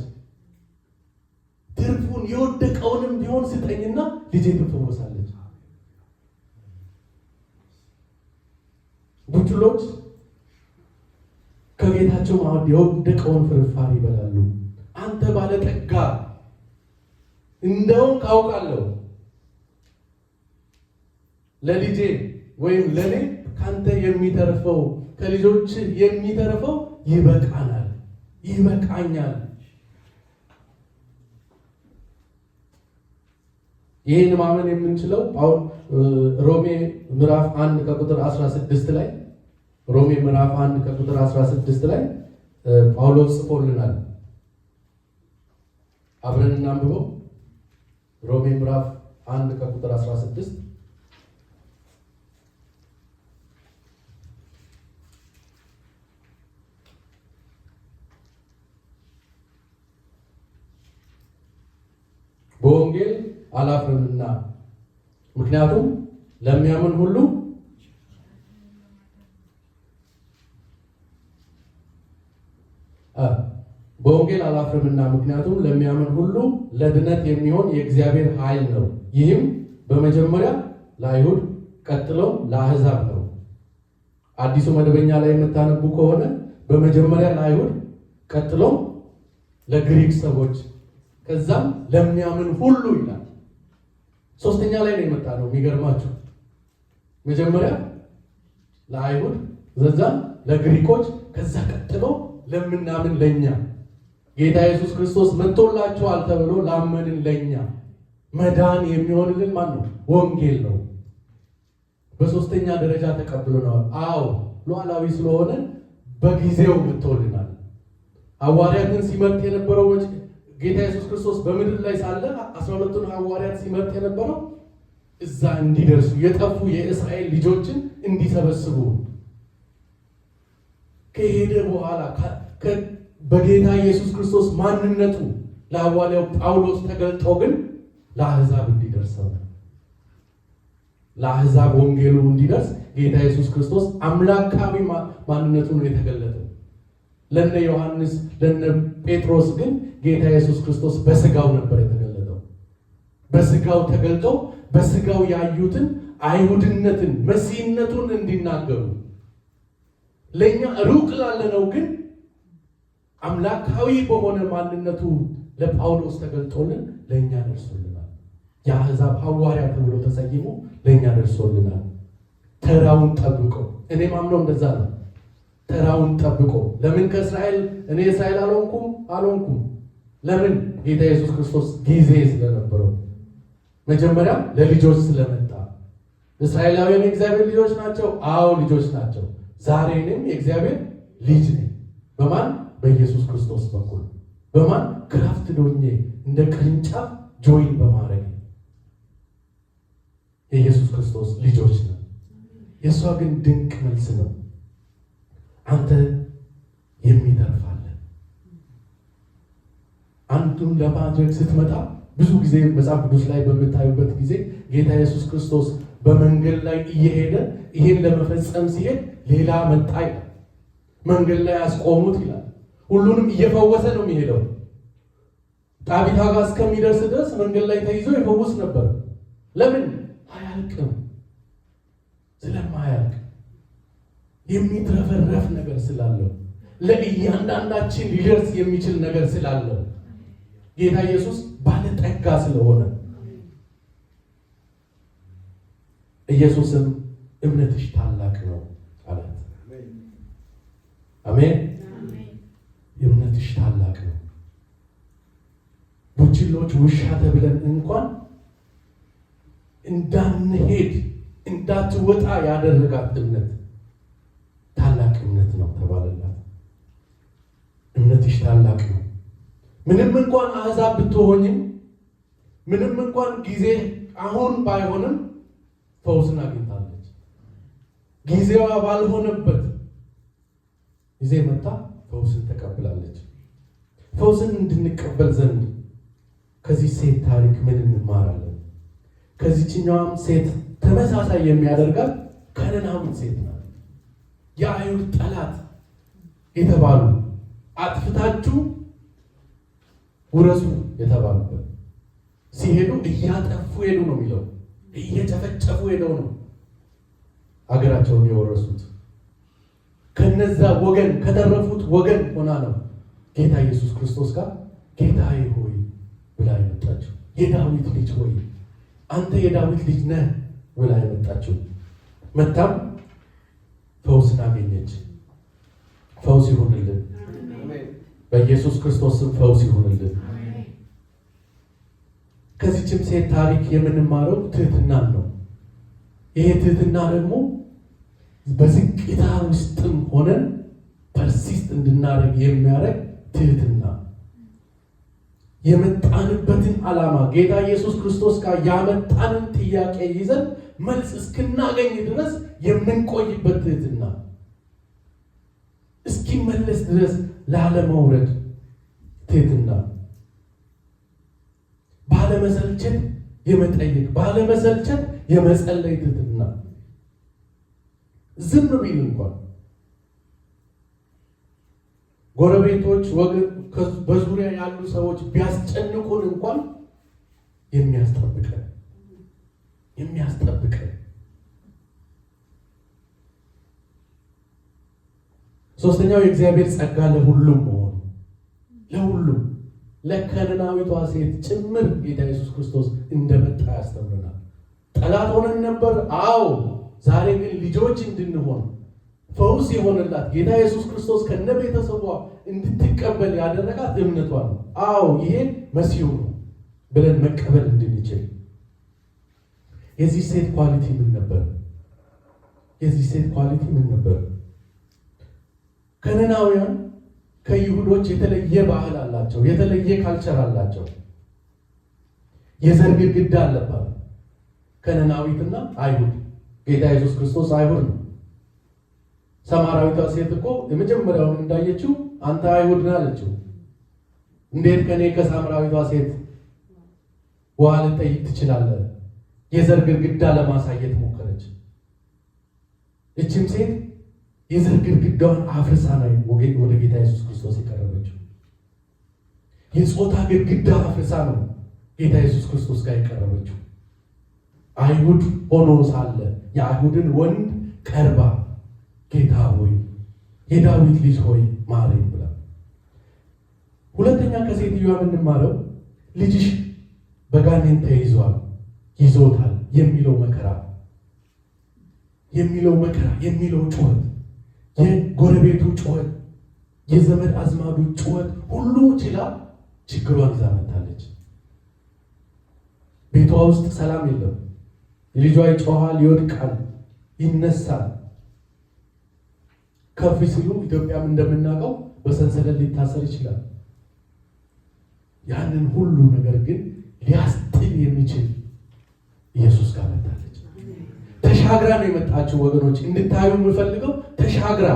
ትርፉን የወደቀውንም ቢሆን ስጠኝና ልጄ ትፈወሳለች። ቡችሎች ከጌታቸው ማዕድ የወደቀውን ፍርፋሪ ይበላሉ። አንተ ባለጠጋ እንደውም ካውቃለሁ ለልጄ ወይም ለኔ ካንተ የሚተርፈው ከልጆች የሚተርፈው ይበቃናል፣ ይበቃኛል። ይህን ማመን የምንችለው ሮሜ ምዕራፍ 1 ከቁጥር 16 ላይ ሮሜ ምዕራፍ 1 ከቁጥር 16 ላይ ጳውሎስ ጽፎልናል። አብረን እናንብበው። ሮሜ ምዕራፍ 1 ከቁጥር 16 በወንጌል አላፍርምና ምክንያቱም ለሚያምን ሁሉ በወንጌል አላፍርምና ምክንያቱም ለሚያምን ሁሉ ለድነት የሚሆን የእግዚአብሔር ኃይል ነው። ይህም በመጀመሪያ ለአይሁድ ቀጥሎ ለአሕዛብ ነው። አዲሱ መደበኛ ላይ የምታነቡ ከሆነ በመጀመሪያ ለአይሁድ ቀጥሎ ለግሪክ ሰዎች ከዛም ለሚያምን ሁሉ ይላል። ሶስተኛ ላይ ነው የመጣ ነው። የሚገርማችሁ መጀመሪያ ለአይሁድ ከዛም ለግሪኮች ከዛ ቀጥሎ ለምናምን ለኛ ጌታ ኢየሱስ ክርስቶስ መጥቶላችኋል ተብሎ ላመንን ለኛ መዳን የሚሆንልን ማን ነው? ወንጌል ነው። በሶስተኛ ደረጃ ተቀብሎናል። አዎ ሉዓላዊ ስለሆነ በጊዜው መጥቶልናል። ሐዋርያትን ሲመርጥ የነበረው ጌታ ኢየሱስ ክርስቶስ በምድር ላይ ሳለ 12ቱን ሐዋርያት ሲመርጥ የነበረው እዛ እንዲደርሱ የጠፉ የእስራኤል ልጆችን እንዲሰበስቡ ከሄደ በኋላ በጌታ ኢየሱስ ክርስቶስ ማንነቱ ለሐዋርያው ጳውሎስ ተገልጦ ግን ለአሕዛብ እንዲደርሰው ለአሕዛብ ወንጌሉ እንዲደርስ ጌታ ኢየሱስ ክርስቶስ አምላካዊ ማንነቱ ነው የተገለጠው። ለነ ዮሐንስ ለነ ጴጥሮስ ግን ጌታ ኢየሱስ ክርስቶስ በስጋው ነበር የተገለጠው። በስጋው ተገልጦ በስጋው ያዩትን አይሁድነትን መሲህነቱን እንዲናገሩ ለኛ ሩቅ ላለነው ግን አምላካዊ በሆነ ማንነቱ ለጳውሎስ ተገልጦልን ለኛ ደርሶልናል። የአሕዛብ ሐዋርያ ተብሎ ተሰይሞ ለኛ ደርሶልናል። ተራውን ጠብቆ እኔ ማምነው እንደዛ ነው። ተራውን ጠብቆ ለምን ከእስራኤል እኔ እስራኤል አልሆንኩም ለምን ጌታ ኢየሱስ ክርስቶስ ጊዜ ስለነበረው መጀመሪያ ለልጆች ስለመጣ እስራኤላውያን የእግዚአብሔር ልጆች ናቸው። አዎ ልጆች ናቸው። ዛሬ እኔም የእግዚአብሔር ልጅ ነኝ። በማን? በኢየሱስ ክርስቶስ በኩል በማን? ክራፍት ዶኜ እንደ ቅርንጫፍ ጆይን በማድረግ የኢየሱስ ክርስቶስ ልጆች ነው። የእሷ ግን ድንቅ መልስ ነው። አንተ የሚተርፋለን አንዱን ለማድረግ ስትመጣ ብዙ ጊዜ መጽሐፍ ቅዱስ ላይ በምታዩበት ጊዜ ጌታ ኢየሱስ ክርስቶስ በመንገድ ላይ እየሄደ ይሄን ለመፈጸም ሲሄድ ሌላ መጣ ይላል። መንገድ ላይ ያስቆሙት ይላል። ሁሉንም እየፈወሰ ነው የሚሄደው። ጣቢታ ጋር እስከሚደርስ ድረስ መንገድ ላይ ተይዞ ይፈውስ ነበር። ለምን? አያልቅም። ስለማያልቅ የሚትረፈረፍ ነገር ስላለው ለእያንዳንዳችን ሊደርስ የሚችል ነገር ስላለው ጌታ ኢየሱስ ባለጠጋ ስለሆነ ኢየሱስም እምነትሽ ታላቅ ነው አላት። አሜን። እምነትሽ ታላቅ ነው። ቡችሎች ውሻ ተብለን እንኳን እንዳንሄድ እንዳትወጣ ያደረጋት እምነት ታላቅ እምነት ነው ተባለላት። እምነትሽ ታላቅ ነው። ምንም እንኳን አሕዛብ ብትሆኝም ምንም እንኳን ጊዜ አሁን ባይሆንም ፈውስን አግኝታለች። ጊዜዋ ባልሆነበት ጊዜ መጣ ፈውስን ተቀብላለች። ፈውስን እንድንቀበል ዘንድ ከዚህ ሴት ታሪክ ምን እንማራለን? ከዚህኛዋም ሴት ተመሳሳይ የሚያደርጋት ከነናዊት ሴት ናት። የአይሁድ ጠላት የተባሉ አጥፍታችሁ ውረሱ የተባሉበት ሲሄዱ እያጠፉ ሄዱ ነው የሚለው። እየጨፈጨፉ ሄደው ነው ሀገራቸውን የወረሱት። ከነዛ ወገን ከተረፉት ወገን ሆና ነው ጌታ ኢየሱስ ክርስቶስ ጋር ጌታዬ ሆይ ብላ የመጣችው። የዳዊት ልጅ ሆይ አንተ የዳዊት ልጅ ነህ ብላ የመጣችው። መታም ፈውስን አገኘች። ፈውስ ይሁንልን በኢየሱስ ክርስቶስ ስም ፈውስ ይሁንልን። ከዚህችም ሴት ታሪክ የምንማረው ትህትናን ነው። ይሄ ትህትና ደግሞ በዝቅታ ውስጥም ሆነን ፐርሲስት እንድናደርግ የሚያደርግ ትህትና፣ የመጣንበትን ዓላማ ጌታ ኢየሱስ ክርስቶስ ጋር ያመጣንን ጥያቄ ይዘን መልስ እስክናገኝ ድረስ የምንቆይበት ትህትና፣ እስኪመለስ ድረስ ላለመውረድ ትህትና፣ ባለመሰልቸት የመጠየቅ ባለመሰልቸት የመጸለይ ትህትና። ዝም ቢል እንኳን ጎረቤቶች፣ በዙሪያ ያሉ ሰዎች ቢያስጨንቁን እንኳን የሚያስጠብቀን ሶስተኛው የእግዚአብሔር ጸጋ ለሁሉም መሆኑ፣ ለሁሉም ለከነናዊቷ ሴት ጭምር ጌታ ኢየሱስ ክርስቶስ እንደመጣ ያስተምረናል። ጠላት ሆነን ነበር። አዎ፣ ዛሬ ግን ልጆች እንድንሆን ፈውስ የሆነላት ጌታ ኢየሱስ ክርስቶስ ከነቤተሰቧ እንድትቀበል ያደረጋት እምነቷ ነው። አዎ፣ ይሄ መሲሁ ነው ብለን መቀበል እንድንችል። የዚህ ሴት ኳሊቲ ምን ነበር? ከነናውያን ከይሁዶች የተለየ ባህል አላቸው፣ የተለየ ካልቸር አላቸው። የዘር ግድግዳ አለባት ከነናዊትና አይሁድ። ጌታ ኢየሱስ ክርስቶስ አይሁድ ነው። ሰማራዊቷ ሴት እኮ የመጀመሪያውን እንዳየችው አንተ አይሁድ ነህ አለችው። እንዴት ከኔ ከሳምራዊቷ ሴት ውሃ ልትጠይቅ ትችላለህ? የዘር ግድግዳ ለማሳየት ሞከረች። እችም ሴት የዘር ግድግዳውን አፍርሳ ነው ወደ ጌታ ኢየሱስ ክርስቶስ የቀረበችው። የጾታ ግድግዳ አፍርሳ ነው ጌታ ኢየሱስ ክርስቶስ ጋር የቀረበችው። አይሁድ ሆኖ ሳለ የአይሁድን ወንድ ቀርባ ጌታ ሆይ የዳዊት ልጅ ሆይ ማረኝ ብላ። ሁለተኛ ከሴትዮዋ የምንማረው ልጅሽ በጋኔን ተይዟል ይዞታል የሚለው መከራ የሚለው ጩኸት፣ የጎረቤቱ ጩኸት፣ የዘመድ አዝማዱ ጩኸት ሁሉ ችላ ችግሯን ይዛ መጣለች። ቤቷ ውስጥ ሰላም የለም። ልጇ ይጮሃል፣ ይወድቃል፣ ይነሳል። ከፍ ሲሉ ኢትዮጵያም እንደምናውቀው በሰንሰለት ሊታሰር ይችላል። ያንን ሁሉ ነገር ግን ሊያስጥል የሚችል ኢየሱስ ጋር መጣለች። ተሻግራ ነው የመጣችው። ወገኖች እንድታዩ የምፈልገው ተሻግራ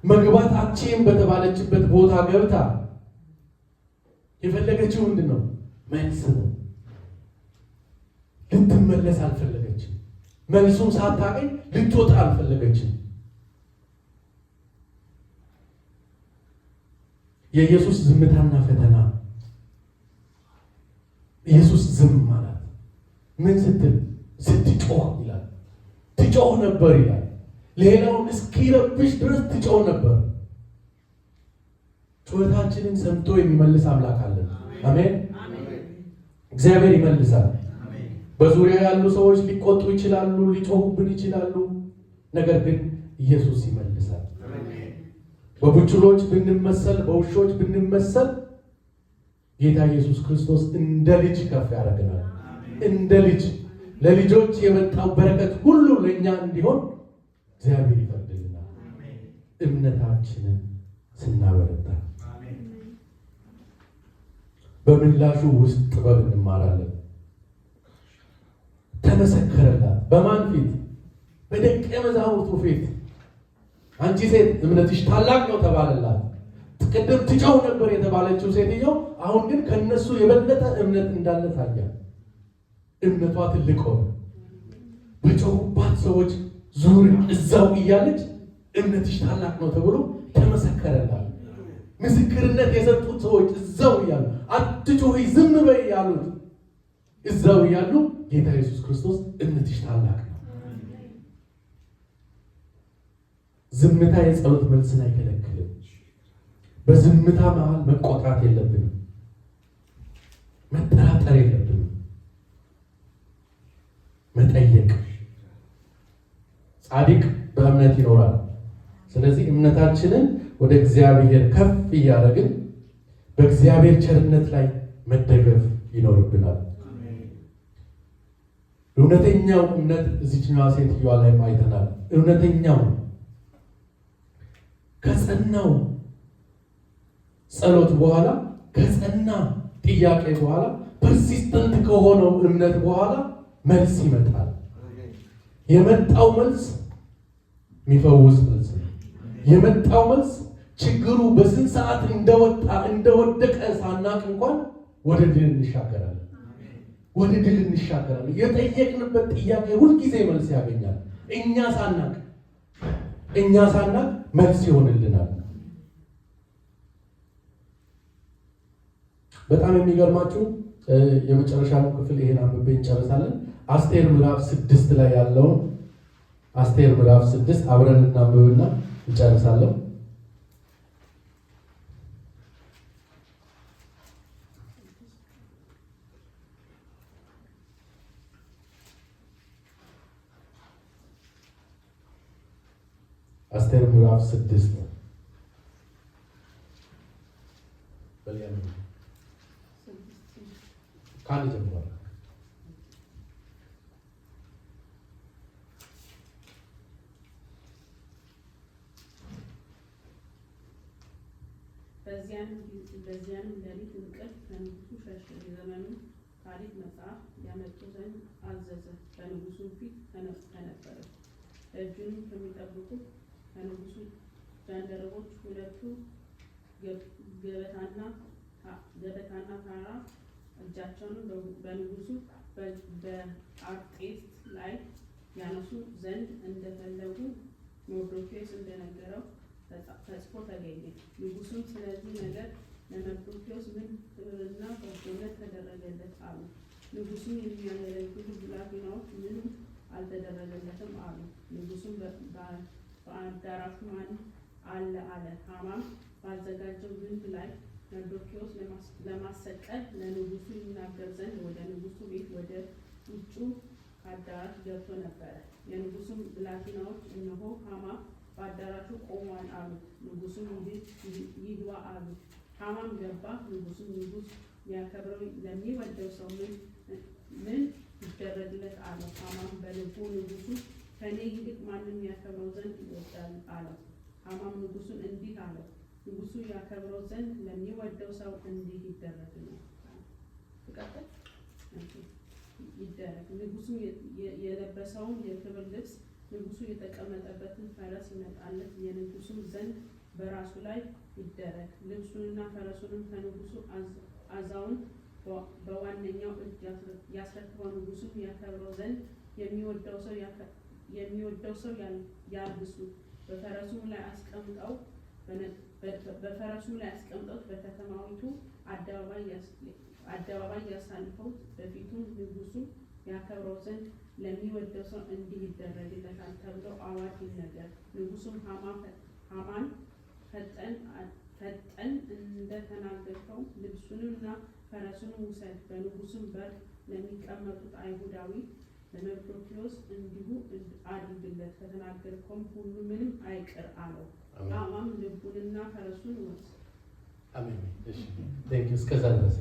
መግባት አትችይም በተባለችበት ቦታ ገብታ የፈለገችው ምንድን ነው? መልስ ነው። ልትመለስ አልፈለገችም። መልሱን ሳታገኝ ልትወጣ አልፈለገችም። የኢየሱስ ዝምታና ፈተና። ኢየሱስ ዝም ማለት ምን ስትል? ስትጮህ ይላል። ትጮህ ነበር ይላል። ሌላውን እስኪረብሽ ድረስ ትጮህ ነበር። ጩኸታችንን ሰምቶ የሚመልስ አምላክ አለን። አሜን። እግዚአብሔር ይመልሳል። በዙሪያ ያሉ ሰዎች ሊቆጡ ይችላሉ፣ ሊጮሁብን ይችላሉ። ነገር ግን ኢየሱስ ይመልሳል። በቡችሎች ብንመሰል፣ በውሾች ብንመሰል ጌታ ኢየሱስ ክርስቶስ እንደ ልጅ ከፍ ያደርገናል። እንደ ልጅ ለልጆች የመጣው በረከት ሁሉ ለእኛ እንዲሆን እግዚአብሔር ይፈቅድልናል። እምነታችንን ስናበረታ በምላሹ ውስጥ ጥበብ እንማራለን። ተመሰከረላት። በማን ፊት? በደቀ መዛሙርቱ ፊት። አንቺ ሴት እምነትሽ ታላቅ ነው ተባለላት። ቅድም ትጮህ ነበር የተባለችው ሴትየው አሁን ግን ከነሱ የበለጠ እምነት እንዳለ ታያል። እምነቷ ትልቅ ሆነ። በጮሁባት ሰዎች ዙሪያ እዛው እያለች እምነትሽ ታላቅ ነው ተብሎ ተመሰከረላት። ምስክርነት የሰጡት ሰዎች እዛው እያሉ አትጮሂ ዝም በይ ያሉት እዛው እያሉ ጌታ ኢየሱስ ክርስቶስ እምነትሽ ታላቅ ነው። ዝምታ የጸሎት መልስን አይከለክልም። በዝምታ መሃል መቆጣት የለብንም። መጠራጠር የለብንም። መጠየቅ። ጻድቅ በእምነት ይኖራል። ስለዚህ እምነታችንን ወደ እግዚአብሔር ከፍ እያደረግን በእግዚአብሔር ቸርነት ላይ መደገፍ ይኖርብናል። እውነተኛው እምነት እዚህኛዋ ሴትዮዋ ላይ አይተናል። እውነተኛው ከጸናው ጸሎት በኋላ ከጸና ጥያቄ በኋላ ፐርሲስተንት ከሆነው እምነት በኋላ መልስ ይመጣል። የመጣው መልስ የሚፈውስ መልስ ነው። የመጣው መልስ ችግሩ በስንት ሰዓት እንደወደቀ ሳናቅ እንኳን ወደ ድል እንሻገራለን። ወደ ድል እንሻገራለን። የጠየቅንበት ጥያቄ ሁልጊዜ መልስ ያገኛል። እኛ ሳናቅ መልስ ይሆንልናል። በጣም የሚገርማችሁ የመጨረሻው ክፍል ይሄን አንብቤ እንጨርሳለን። አስቴር ምዕራፍ 6 ላይ ያለውን አስቴር ምዕራፍ 6 አብረን እናንብብና እንጨርሳለን። አስቴር ምዕራፍ 6 በሊያም ካለ ጀምሯል። በዚያንም ሌሊት እንቅልፍ ከንጉሡ ሸሸ። የዘመኑ ታሪክ መጽሐፍ ያመጡ ዘንድ አዘዘ። በንጉሡም ፊት ተነበረ። ደጁንም ከሚጠብቁት ከንጉሡ ጃንደረቦች ሁለቱ ገበታና ታራ እጃቸውን በንጉሡ በአርጤክስስ ላይ ያነሱ ዘንድ እንደፈለጉ መርዶክዮስ እንደነገረው ተጽፎ ተገኘ። ንጉሡም ስለዚህ ነገር ለመርዶክዮስ ምን ክብርና በጎነት ተደረገለት አሉ። ንጉሡም የሚያገለግሉ ብላቴናዎች ምንም አልተደረገለትም አሉ። ንጉሡም በአዳራሹ ማን አለ አለ። ሐማም ባዘጋጀው ግንብ ላይ መርዶክዮስ ለማሰቀል ለንጉሡ ይናገር ዘንድ ወደ ንጉሡ ቤት ወደ ውጭው አዳራሽ ገብቶ ነበረ። የንጉሡም ብላቴናዎች እነሆ ሐማ በአዳራሹ ቆሟል አሉት። ንጉሡም ይግባ አሉት። ሐማም ገባ። ንጉሡም ንጉሥ ሊያከብረው ለሚወደው ሰው ምን ይደረግለት አለው። ሐማም በልቡ ንጉሡ ከእኔ ይልቅ ማንም ያከብረው ዘንድ ይወዳል አለው። ሐማም ንጉሡን እንዲህ አለው፣ ንጉሡ ያከብረው ዘንድ ለሚወደው ሰው እንዲህ ይደረግለት ይደረግ። ንጉሡ የለበሰውን የክብር ልብስ፣ ንጉሡ የተቀመጠበትን ፈረስ ይመጣለት፣ የንጉሡም ዘንድ በራሱ ላይ ይደረግ። ልብሱንና ፈረሱንም ከንጉሡ አዛውንት በዋነኛው እጅ ያስረክበው። ንጉሡም ያከብረው ዘንድ የሚወደው ሰው ያልብሱ። በፈረሱም ላይ አስቀምጠው በከተማዊቱ አደባባይ ያሳልፈው። በፊቱም ንጉሡ ያከብረው ዘንድ ለሚወደው ሰው እንዲህ ይደረግለታል ተብሎ አዋጅ ይነገር። ንጉሡም ሐማን ፈጠን እንደተናገርከው ልብሱንና ፈረሱንም ውሰድ፣ በንጉሡም በር ለሚቀመጡት አይሁዳዊ ለመርዶክዮስ እንዲሁ አድርግለት፣ ከተናገርከውም ሁሉ ምንም አይቅር አለው። ሐማም ልቡንና ፈረሱን ወሰደ። አሜን። እሺ ቴንክ ዩ። እስከዛ ድረስ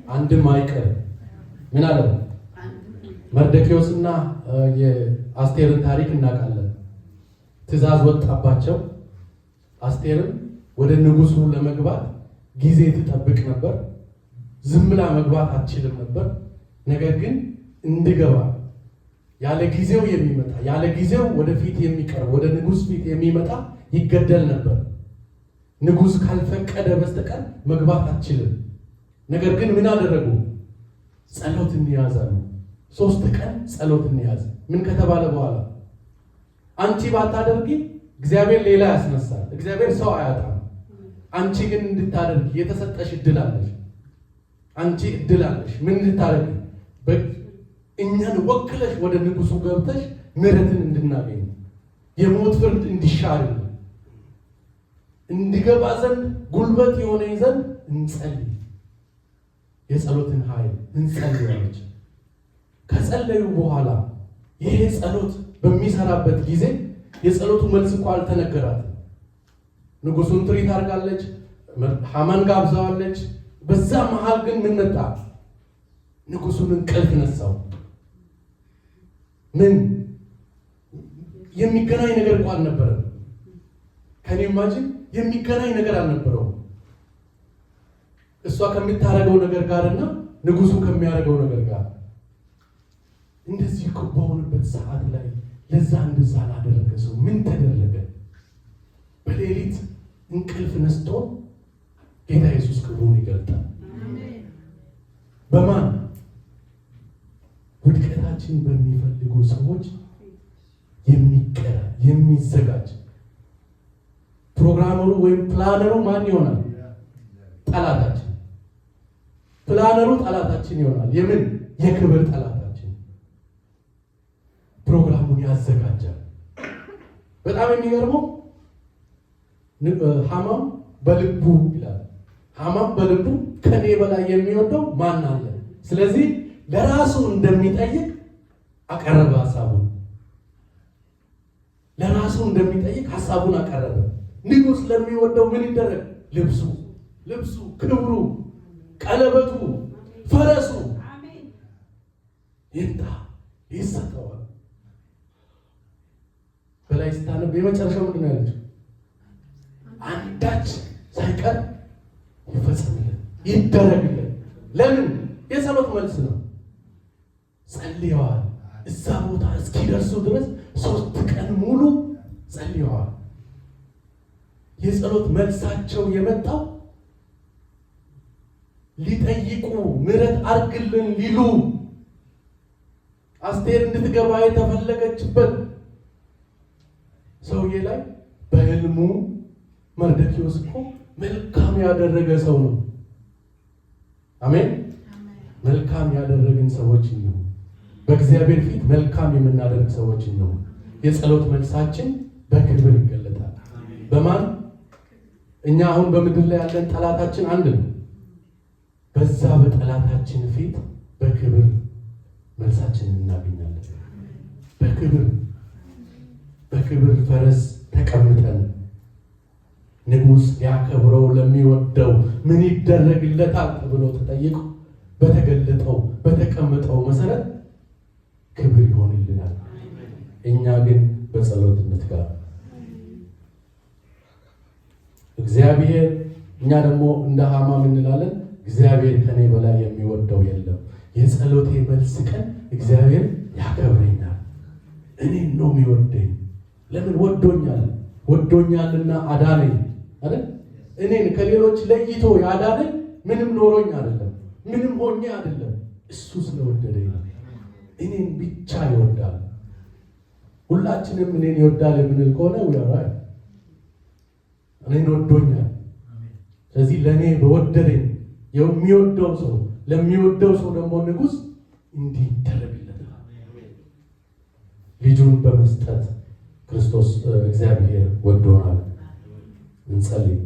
አንድም አይቅር ምን አለው? መርዶክዮስና የአስቴርን ታሪክ እናውቃለን። ትእዛዝ ወጣባቸው። አስቴርም ወደ ንጉሡ ለመግባት ጊዜ ትጠብቅ ነበር። ዝም ብላ መግባት አትችልም ነበር። ነገር ግን እንድገባ ያለ ጊዜው የሚመጣ ያለ ጊዜው ወደፊት የሚቀርብ ወደ ንጉሥ ፊት የሚመጣ ይገደል ነበር። ንጉሥ ካልፈቀደ በስተቀር መግባት አትችልም። ነገር ግን ምን አደረጉ? ጸሎት እንያዛሉ። 3 ቀን ጸሎት እንያዝ። ምን ከተባለ በኋላ አንቺ ባታደርጊ እግዚአብሔር ሌላ ያስነሳል። እግዚአብሔር ሰው አያጣም። አንቺ ግን እንድታደርጊ የተሰጠሽ እድል አለሽ። አንቺ እድል አለሽ። ምን እንድታደርጊ? እኛን ወክለሽ ወደ ንጉሡ ገብተሽ ምሕረትን እንድናገኝ የሞት ፍርድ እንዲሻር እንዲገባ ዘንድ ጉልበት የሆነኝ ዘንድ እንጸልይ። የጸሎትን ኃይል እንጸልያለች። ከጸለዩ በኋላ ይሄ ጸሎት በሚሰራበት ጊዜ የጸሎቱ መልስ እኮ አልተነገራትም። ንጉሡን ትሪት አድርጋለች፣ ሐማን ጋብዛዋለች። በዛ መሃል ግን ምን መጣ? ንጉሡን እንቅልፍ ነሳው። ምን የሚገናኝ ነገር እንኳን አልነበረም። ከኔ ማጅን የሚገናኝ ነገር አልነበረውም። እሷ ከምታረገው ነገር ጋርና ንጉሱ ከሚያደርገው ነገር ጋር እንደዚህ በሆነበት ሰዓት ላይ ለዛ እንደዛ ላደረገ ሰው ምን ተደረገ? በሌሊት እንቅልፍ ነስቶ ጌታ ኢየሱስ ክብሩን ይገልጣል። በማን ውድቀታችን በሚፈልጉ ሰዎች የሚዘጋጅ ፕሮግራመሩ ወይም ፕላነሩ ማን ይሆናል? ጠላታችን። ፕላነሩ ጠላታችን ይሆናል። የምን የክብር ጠላታችን ፕሮግራሙን ያዘጋጃል። በጣም የሚገርመው ሐማም በልቡ ይላል። ሐማም በልቡ ከኔ በላይ የሚወደው ማን አለ? ስለዚህ ለራሱ እንደሚጠይቅ አቀረበ ሐሳቡን። ለራሱ እንደሚጠይቅ ሐሳቡን አቀረበ። ንጉሥ ለሚወደው ምን ይደረግ? ልብሱ፣ ክብሩ፣ ቀለበቱ፣ ፈረሱ ይምጣ፣ ይሰጠዋል። በላይ ስታነብ የመጨረሻው ምንድን ነው ያለችው? አንዳች ሳይቀር ይፈጸምልን፣ ይደረግልን። ለምን? የጸሎት መልስ ነው። ጸልየዋል። እዛ ቦታ እስኪደርሱ ድረስ 3 ቀን ሙሉ ጸልየዋል። የጸሎት መልሳቸው የመጣው ሊጠይቁ ምሕረት አርግልን ሊሉ አስቴር እንድትገባ የተፈለገችበት ሰውዬ ላይ በህልሙ መርዶክዮስ እኮ መልካም ያደረገ ሰው ነው። አሜን። መልካም ያደረግን ሰዎች ነው። በእግዚአብሔር ፊት መልካም የምናደርግ ሰዎች ነው። የጸሎት መልሳችን በክብር ይገለጣል። በማን? እኛ አሁን በምድር ላይ ያለን ጠላታችን አንድ ነው። በዛ በጠላታችን ፊት በክብር መልሳችንን እናገኛለን። በክብር ፈረስ ተቀምጠን ንጉሥ ሊያከብረው ለሚወደው ምን ይደረግለታል ተብሎ ተጠይቆ በተገለጠው በተቀመጠው መሰረት ክብር ይሆንልናል። እኛ ግን በጸሎት እንትጋ። እግዚአብሔር እኛ ደግሞ እንደ ሐማም እንላለን፣ እግዚአብሔር ከኔ በላይ የሚወደው የለም። የጸሎቴ መልስ ቀን እግዚአብሔር ያከብረኛል። እኔን ነው የሚወደኝ። ለምን? ወዶኛልና አዳነኝ አይደል? እኔን ከሌሎች ለይቶ ያዳነኝ ምንም ኖሮኝ አይደለም፣ ምንም ሆኜ አይደለም። እሱ ስለወደደኝ ነው። እኔን ብቻ ይወዳል። ሁላችንም እኔን ይወዳል የምንል ከሆነ ወራይ እኔን ወዶኛል። ስለዚህ ለኔ በወደደኝ የሚወደው ሰው ለሚወደው ሰው ደግሞ ንጉሥ እንዲህ ይደረግለታል። ልጁን በመስጠት ክርስቶስ እግዚአብሔር ወዶናል። እንጸልይ።